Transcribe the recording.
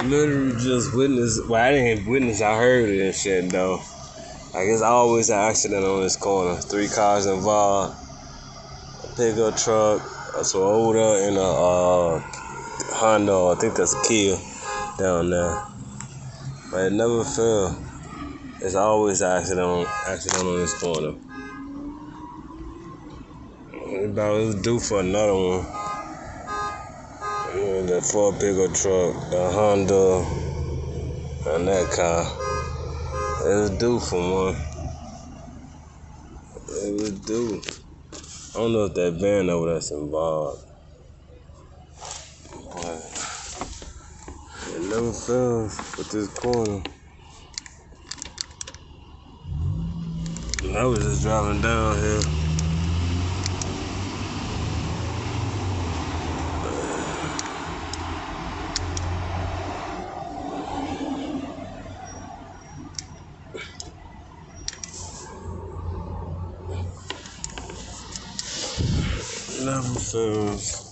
literally just witnessed. Well, I didn't witness. I heard it and shit though. Like it's always an accident on this corner. 3 cars involved. A pickup truck, a Toyota, and a Honda. I think that's a Kia down there. But it never fails. It's always an accident on this corner. It was due for another one. That Ford pickup truck, the Honda, and that car. It was due for one. It was due. I don't know if that van over that's involved. But it never fails with this corner. I was just driving down here. Never fails.